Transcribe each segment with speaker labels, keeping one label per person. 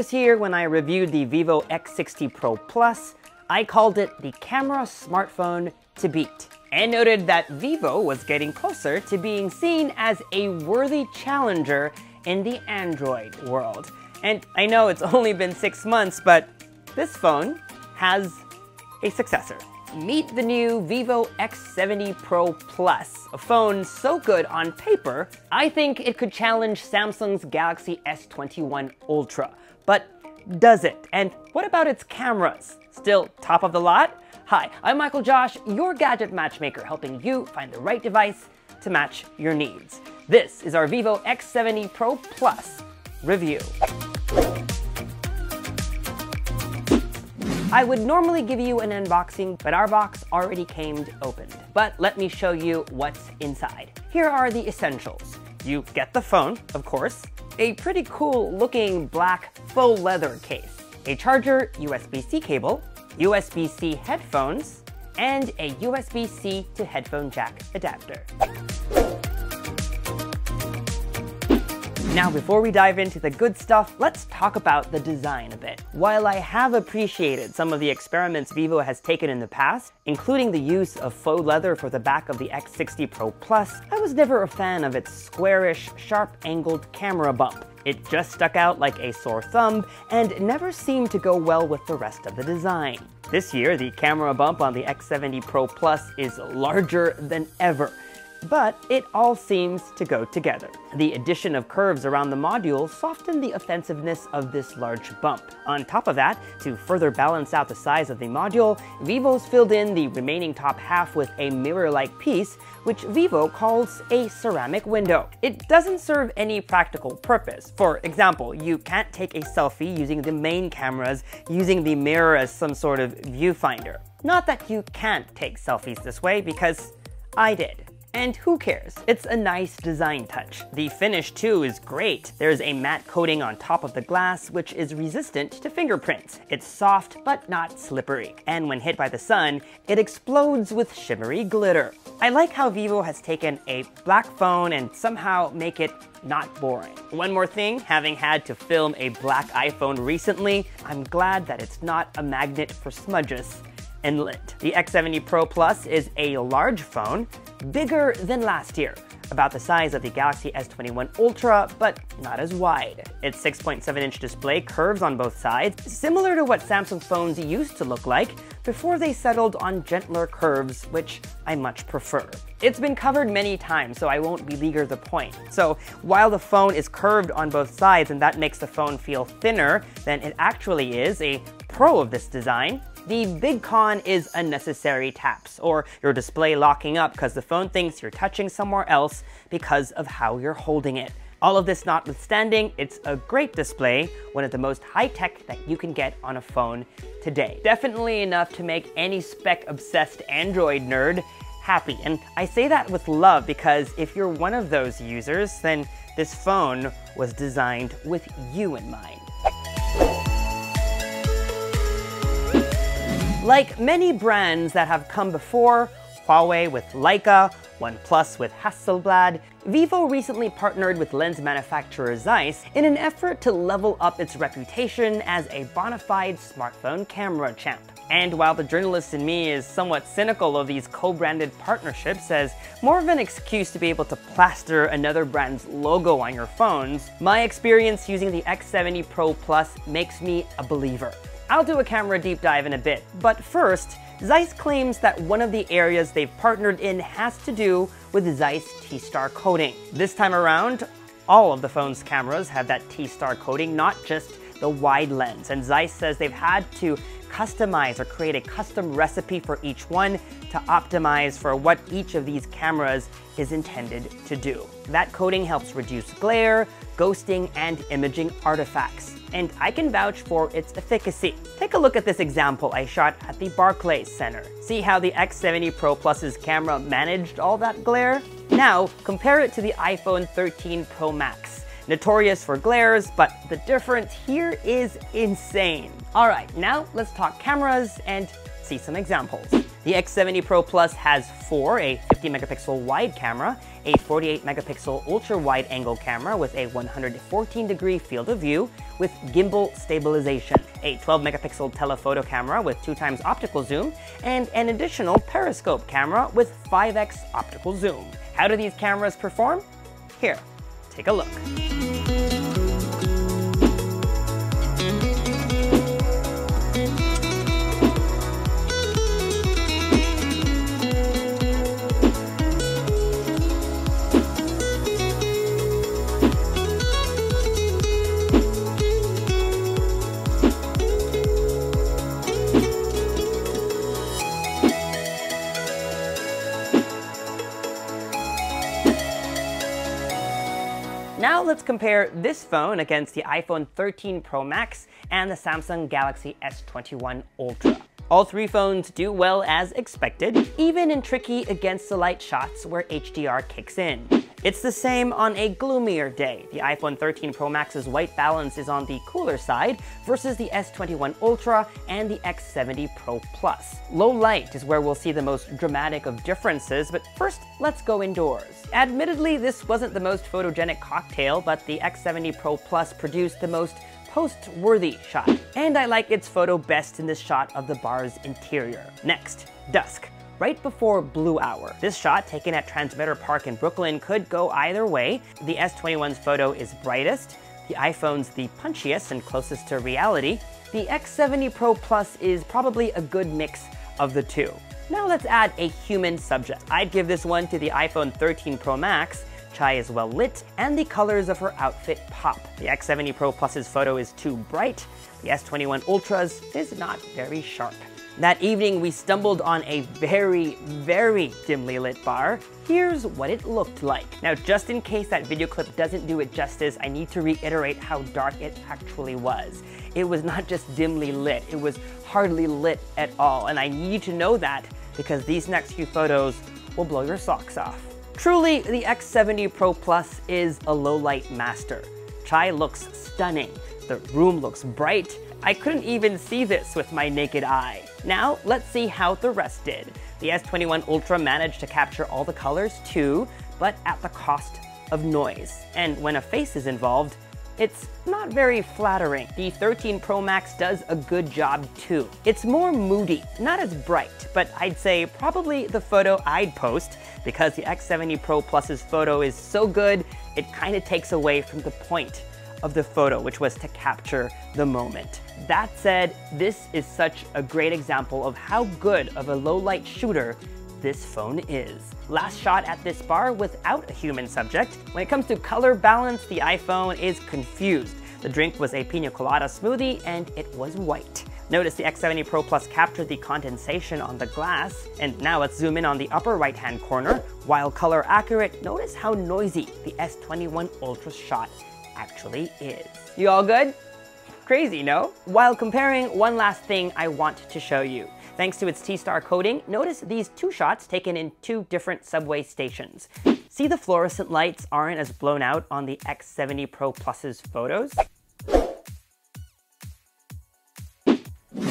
Speaker 1: this year when I reviewed the vivo X60 Pro Plus, I called it the camera smartphone to beat, and noted that Vivo was getting closer to being seen as a worthy challenger in the Android world. And I know it's only been 6 months, but this phone has a successor. Meet the new vivo X70 Pro Plus, a phone so good on paper, I think it could challenge Samsung's Galaxy S21 Ultra. But does it? And what about its cameras? Still top of the lot? Hi, I'm Michael Josh, your gadget matchmaker, helping you find the right device to match your needs. This is our vivo X70 Pro Plus review. I would normally give you an unboxing, but our box already came opened. But let me show you what's inside. Here are the essentials. You get the phone, of course, a pretty cool looking black faux leather case, a charger, USB-C cable, USB-C headphones, and a USB-C to headphone jack adapter. Now, before we dive into the good stuff, let's talk about the design a bit. While I have appreciated some of the experiments Vivo has taken in the past, including the use of faux leather for the back of the X60 Pro Plus, I was never a fan of its squarish, sharp-angled camera bump. It just stuck out like a sore thumb and never seemed to go well with the rest of the design. This year, the camera bump on the X70 Pro Plus is larger than ever, but it all seems to go together. The addition of curves around the module softened the offensiveness of this large bump. On top of that, to further balance out the size of the module, Vivo's filled in the remaining top half with a mirror-like piece, which Vivo calls a ceramic window. It doesn't serve any practical purpose. For example, you can't take a selfie using the main cameras using the mirror as some sort of viewfinder. Not that you can't take selfies this way, because I did. And who cares? It's a nice design touch. The finish too is great. There's a matte coating on top of the glass which is resistant to fingerprints. It's soft but not slippery. And when hit by the sun, it explodes with shimmery glitter. I like how Vivo has taken a black phone and somehow make it not boring. One more thing, having had to film a black iPhone recently, I'm glad that it's not a magnet for smudges and lint. The X70 Pro Plus is a large phone, bigger than last year, about the size of the Galaxy S21 Ultra, but not as wide. Its 6.7-inch display curves on both sides, similar to what Samsung phones used to look like before they settled on gentler curves, which I much prefer. It's been covered many times, so I won't beleaguer the point. So while the phone is curved on both sides and that makes the phone feel thinner than it actually is, a pro of this design, the big con is unnecessary taps, or your display locking up because the phone thinks you're touching somewhere else because of how you're holding it. All of this notwithstanding, it's a great display, one of the most high-tech that you can get on a phone today. Definitely enough to make any spec-obsessed Android nerd happy. And I say that with love because if you're one of those users, then this phone was designed with you in mind. Like many brands that have come before, Huawei with Leica, OnePlus with Hasselblad, Vivo recently partnered with lens manufacturer Zeiss in an effort to level up its reputation as a bona fide smartphone camera champ. And while the journalist in me is somewhat cynical of these co-branded partnerships as more of an excuse to be able to plaster another brand's logo on your phones, my experience using the X70 Pro Plus makes me a believer. I'll do a camera deep dive in a bit, but first, Zeiss claims that one of the areas they've partnered in has to do with Zeiss T-Star coating. This time around, all of the phone's cameras have that T-Star coating, not just the wide lens, and Zeiss says they've had to customize or create a custom recipe for each one to optimize for what each of these cameras is intended to do. That coating helps reduce glare, ghosting, and imaging artifacts, and I can vouch for its efficacy. Take a look at this example I shot at the Barclays Center. See how the X70 Pro Plus's camera managed all that glare? Now, compare it to the iPhone 13 Pro Max. Notorious for glares, but the difference here is insane. Alright, now let's talk cameras and see some examples. The X70 Pro Plus has a 50 megapixel wide camera, a 48 megapixel ultra wide angle camera with a 114-degree field of view with gimbal stabilization, a 12 megapixel telephoto camera with 2x optical zoom, and an additional periscope camera with 5x optical zoom. How do these cameras perform? Here, take a look. Now let's compare this phone against the iPhone 13 Pro Max and the Samsung Galaxy S21 Ultra. All three phones do well as expected, even in tricky against the light shots where HDR kicks in. It's the same on a gloomier day. The iPhone 13 Pro Max's white balance is on the cooler side versus the S21 Ultra and the X70 Pro Plus. Low light is where we'll see the most dramatic of differences, but first let's go indoors. Admittedly, this wasn't the most photogenic cocktail, but the X70 Pro Plus produced the most post-worthy shot. And I like its photo best in this shot of the bar's interior. Next, dusk. Right before blue hour. This shot, taken at Transmitter Park in Brooklyn, could go either way. The S21's photo is brightest, the iPhone's the punchiest and closest to reality. The X70 Pro Plus is probably a good mix of the two. Now let's add a human subject. I'd give this one to the iPhone 13 Pro Max. Chai is well lit, and the colors of her outfit pop. The X70 Pro Plus's photo is too bright. The S21 Ultra's is not very sharp. That evening, we stumbled on a very, very dimly lit bar. Here's what it looked like. Now, just in case that video clip doesn't do it justice, I need to reiterate how dark it actually was. It was not just dimly lit, it was hardly lit at all, and I need you to know that because these next few photos will blow your socks off. Truly, the X70 Pro Plus is a low-light master. Chai looks stunning. The room looks bright. I couldn't even see this with my naked eye. Now, let's see how the rest did. The S21 Ultra managed to capture all the colors too, but at the cost of noise. And when a face is involved, it's not very flattering. The 13 Pro Max does a good job too. It's more moody, not as bright, but I'd say probably the photo I'd post because the X70 Pro Plus's photo is so good, it kind of takes away from the point of the photo, which was to capture the moment. That said, this is such a great example of how good of a low light shooter this phone is. Last shot at this bar without a human subject. When it comes to color balance, the iPhone is confused. The drink was a pina colada smoothie and it was white. Notice the X70 Pro Plus captured the condensation on the glass. And now let's zoom in on the upper right-hand corner. While color accurate, notice how noisy the S21 Ultra shot actually is. You all good? Crazy, no? While comparing, one last thing I want to show you. Thanks to its T-Star coating, notice these two shots taken in two different subway stations. See the fluorescent lights aren't as blown out on the X70 Pro Plus's photos?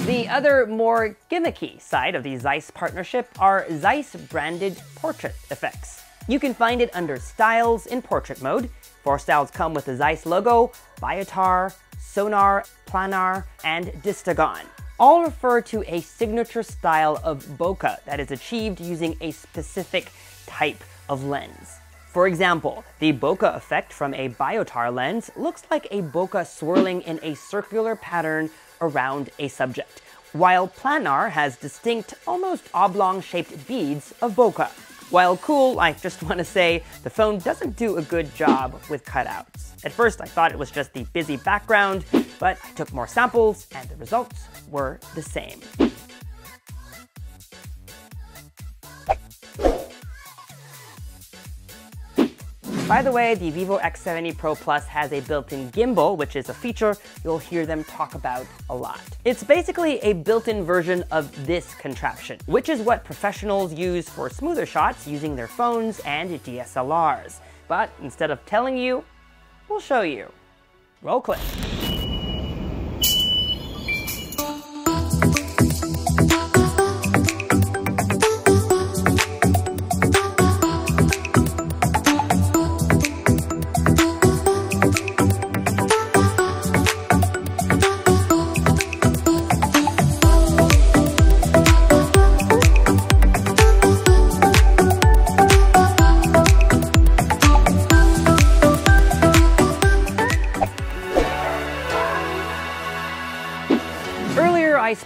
Speaker 1: The other more gimmicky side of the Zeiss partnership are Zeiss-branded portrait effects. You can find it under Styles in portrait mode. 4 styles come with the Zeiss logo, Biotar, Sonar, Planar, and Distagon. All refer to a signature style of bokeh that is achieved using a specific type of lens. For example, the bokeh effect from a Biotar lens looks like a bokeh swirling in a circular pattern around a subject, while Planar has distinct, almost oblong-shaped beads of bokeh. While cool, I just want to say the phone doesn't do a good job with cutouts. At first, I thought it was just the busy background, but I took more samples and the results were the same. By the way, the vivo X70 Pro Plus has a built-in gimbal, which is a feature you'll hear them talk about a lot. It's basically a built-in version of this contraption, which is what professionals use for smoother shots using their phones and DSLRs. But instead of telling you, we'll show you. Roll clip.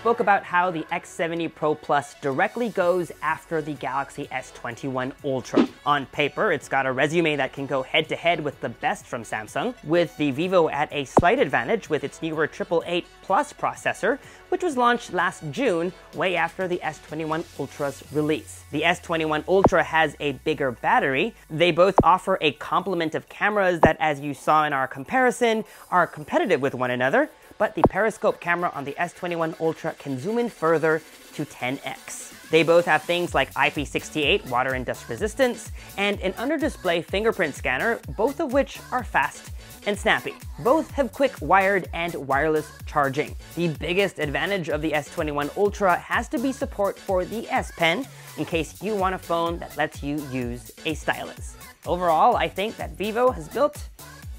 Speaker 1: spoke about how the X70 Pro Plus directly goes after the Galaxy S21 Ultra. On paper, it's got a resume that can go head-to-head with the best from Samsung, with the Vivo at a slight advantage with its newer 888 Plus processor, which was launched last June, way after the S21 Ultra's release. The S21 Ultra has a bigger battery. They both offer a complement of cameras that, as you saw in our comparison, are competitive with one another, but the periscope camera on the S21 Ultra can zoom in further to 10x. They both have things like IP68 water and dust resistance, and an under-display fingerprint scanner, both of which are fast and snappy. Both have quick wired and wireless charging. The biggest advantage of the S21 Ultra has to be support for the S Pen, in case you want a phone that lets you use a stylus. Overall, I think that Vivo has built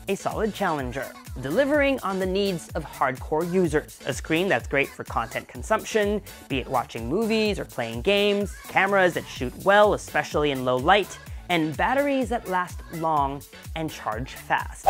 Speaker 1: a solid challenger, delivering on the needs of hardcore users. A screen that's great for content consumption, be it watching movies or playing games, cameras that shoot well, especially in low light, and batteries that last long and charge fast.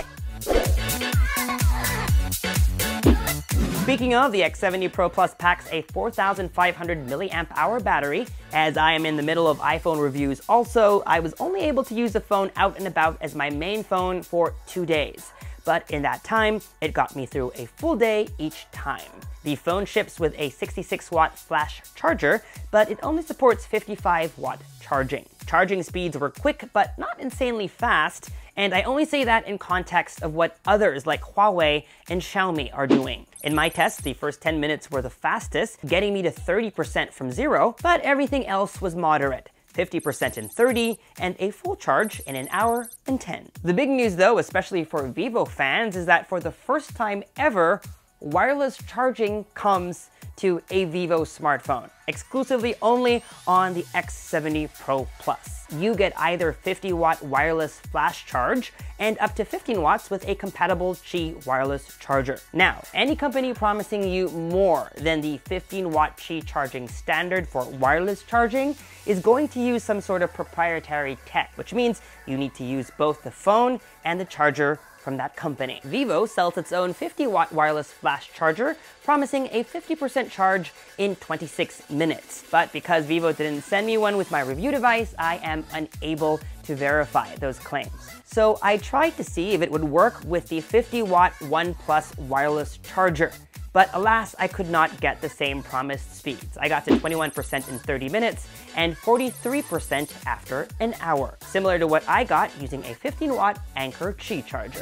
Speaker 1: Speaking of, the X70 Pro Plus packs a 4,500 mAh battery. As I am in the middle of iPhone reviews also, I was only able to use the phone out and about as my main phone for 2 days. But in that time, it got me through a full day each time. The phone ships with a 66-watt flash charger, but it only supports 55-watt charging. Charging speeds were quick, but not insanely fast, and I only say that in context of what others like Huawei and Xiaomi are doing. In my test, the first 10 minutes were the fastest, getting me to 30% from 0, but everything else was moderate. 50% in 30, and a full charge in an hour and 10. The big news though, especially for Vivo fans, is that for the first time ever, wireless charging comes to a Vivo smartphone, exclusively only on the X70 Pro Plus. You get either 50-watt wireless flash charge and up to 15 watts with a compatible Qi wireless charger. Now, any company promising you more than the 15-watt Qi charging standard for wireless charging is going to use some sort of proprietary tech, which means you need to use both the phone and the charger from that company. Vivo sells its own 50-watt wireless flash charger, promising a 50% charge in 26 minutes. But because Vivo didn't send me one with my review device, I am unable to verify those claims. So I tried to see if it would work with the 50-watt OnePlus wireless charger. But alas, I could not get the same promised speeds. I got to 21% in 30 minutes and 43% after an hour, similar to what I got using a 15-watt Anker Qi charger.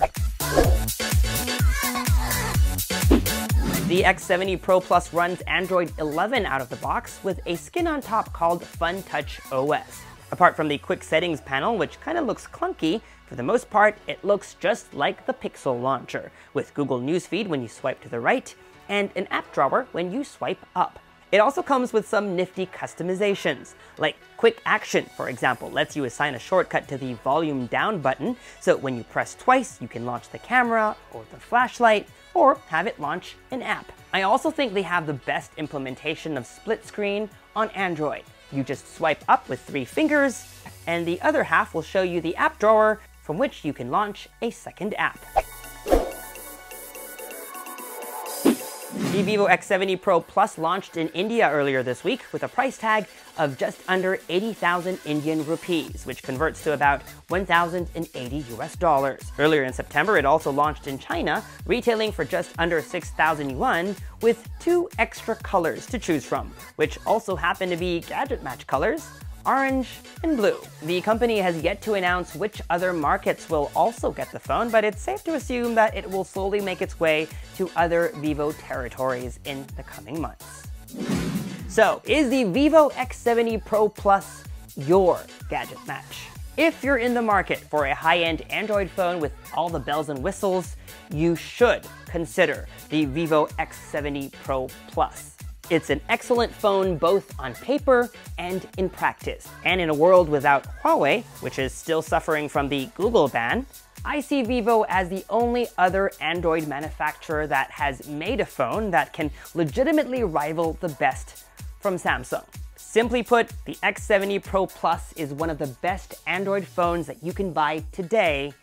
Speaker 1: The X70 Pro Plus runs Android 11 out of the box with a skin on top called FunTouch OS. Apart from the quick settings panel, which kind of looks clunky, for the most part, it looks just like the Pixel launcher, with Google Newsfeed when you swipe to the right, and an app drawer when you swipe up. It also comes with some nifty customizations, like Quick Action, for example, lets you assign a shortcut to the volume down button, so when you press twice, you can launch the camera or the flashlight, or have it launch an app. I also think they have the best implementation of split screen on Android. You just swipe up with 3 fingers, and the other half will show you the app drawer from which you can launch a second app. The vivo X70 Pro Plus launched in India earlier this week with a price tag of just under 80,000 Indian rupees, which converts to about $1,080 US. Earlier in September, it also launched in China, retailing for just under 6,000 yuan, with 2 extra colors to choose from, which also happen to be GadgetMatch colors, orange and blue. The company has yet to announce which other markets will also get the phone, but it's safe to assume that it will slowly make its way to other Vivo territories in the coming months. So, is the vivo X70 Pro Plus your gadget match? If you're in the market for a high-end Android phone with all the bells and whistles, you should consider the vivo X70 Pro Plus. It's an excellent phone both on paper and in practice. And in a world without Huawei, which is still suffering from the Google ban, I see Vivo as the only other Android manufacturer that has made a phone that can legitimately rival the best from Samsung. Simply put, the X70 Pro Plus is one of the best Android phones that you can buy today,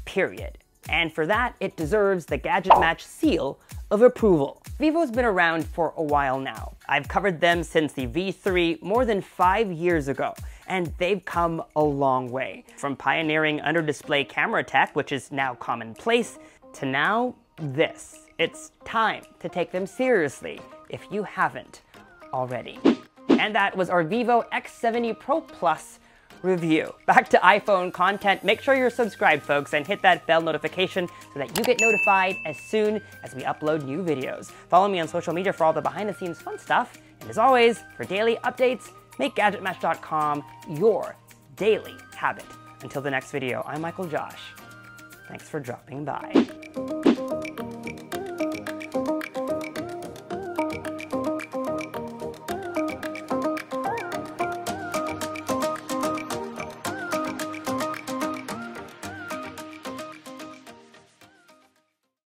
Speaker 1: period. And for that, it deserves the GadgetMatch seal of approval. Vivo's been around for a while now. I've covered them since the V3 more than 5 years ago, and they've come a long way. From pioneering under-display camera tech, which is now commonplace, to now this. It's time to take them seriously if you haven't already. And that was our vivo X70 Pro Plus review. Back to iPhone content. Make sure you're subscribed, folks, and hit that bell notification so that you get notified as soon as we upload new videos. Follow me on social media for all the behind-the-scenes fun stuff. And as always, for daily updates, make GadgetMatch.com your daily habit. Until the next video, I'm Michael Josh. Thanks for dropping by.